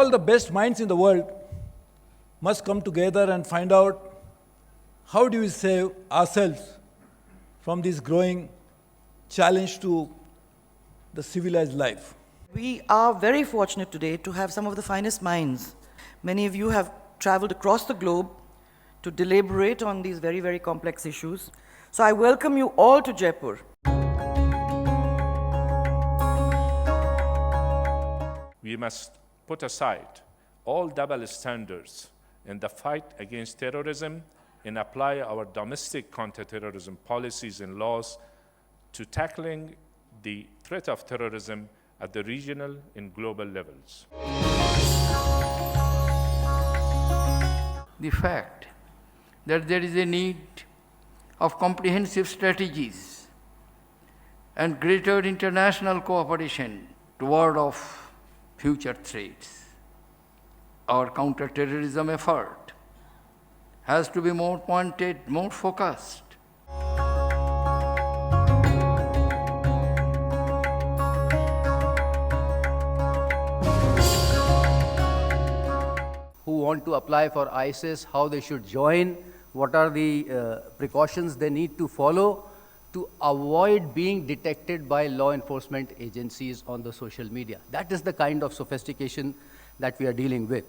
all the best minds in the world must come together and find out how do we save ourselves from this growing challenge to the civilized life. We are very fortunate today to have some of the finest minds. Many of you have traveled across the globe to deliberate on these very, very complex issues. So I welcome you all to Jaipur. We must put aside all double standards in the fight against terrorism and apply our domestic counterterrorism policies and laws to tackling the threat of terrorism at the regional and global levels. The fact that there is a need of comprehensive strategies and greater international cooperation toward of future threats. Our counter-terrorism effort has to be more pointed, more focused. Who want to apply for ISIS, how they should join, what are the precautions they need to follow to avoid being detected by law enforcement agencies on the social media. That is the kind of sophistication that we are dealing with.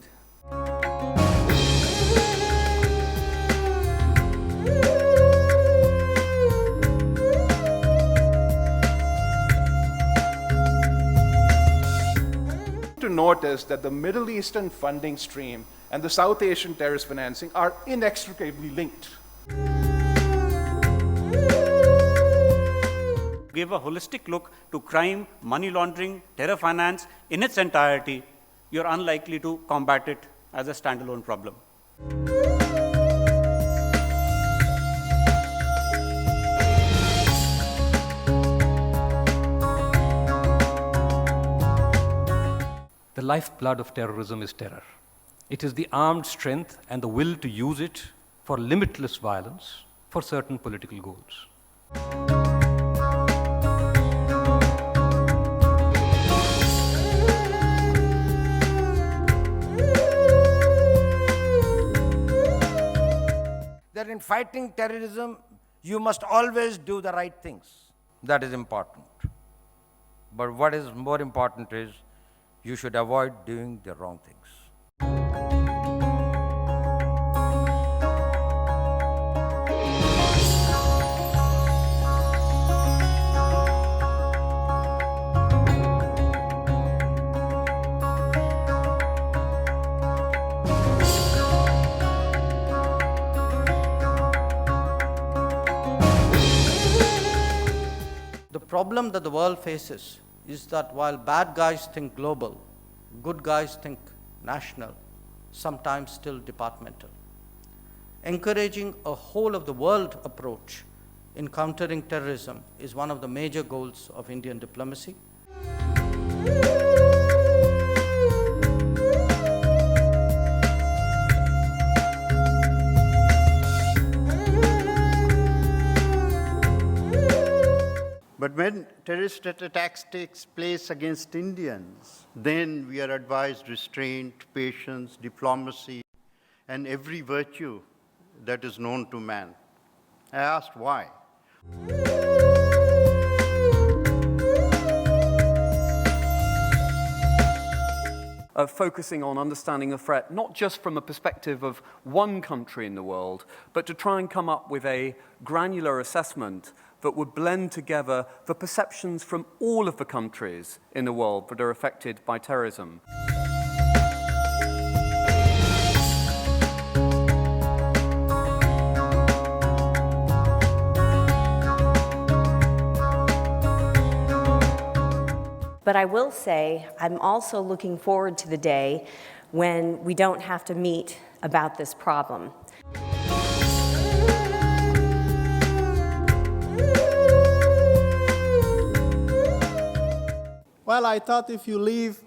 To notice that the Middle Eastern funding stream and the South Asian terrorist financing are inextricably linked. Give a holistic look to crime, money laundering, terror finance in its entirety, you're unlikely to combat it as a standalone problem. The lifeblood of terrorism is terror. It is the armed strength and the will to use it for limitless violence for certain political goals. That in fighting terrorism, you must always do the right things. That is important. But what is more important is you should avoid doing the wrong things. The problem that the world faces is that while bad guys think global, good guys think national, sometimes still departmental. Encouraging a whole of the world approach in countering terrorism is one of the major goals of Indian diplomacy. But when terrorist attacks takes place against Indians, then we are advised restraint, patience, diplomacy, and every virtue that is known to man. I asked why. Focusing on understanding the threat, not just from a perspective of one country in the world, but to try and come up with a granular assessment that would blend together the perceptions from all of the countries in the world that are affected by terrorism. But I will say, I'm also looking forward to the day when we don't have to meet about this problem. Well, I thought if you leave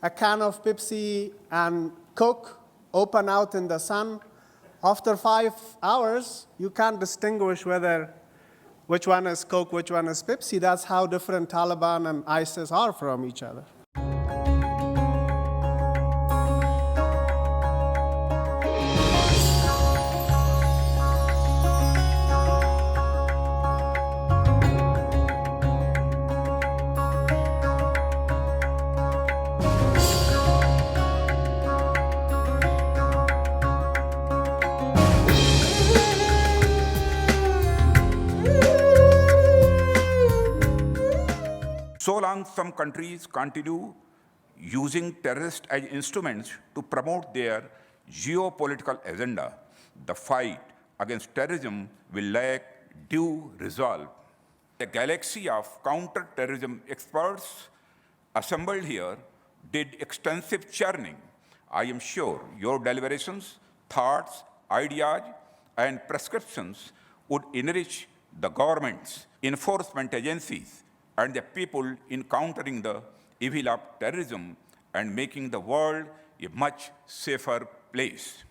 a can of Pepsi and Coke open out in the sun, after 5 hours, you can't distinguish which one is Coke, which one is Pepsi. That's how different Taliban and ISIS are from each other. long some countries continue using terrorists as instruments to promote their geopolitical agenda, the fight against terrorism will lack due resolve. The galaxy of counter-terrorism experts assembled here did extensive churning. I am sure your deliberations, thoughts, ideas, and prescriptions would enrich the governments, enforcement agencies, and the people in countering the evil of terrorism and making the world a much safer place.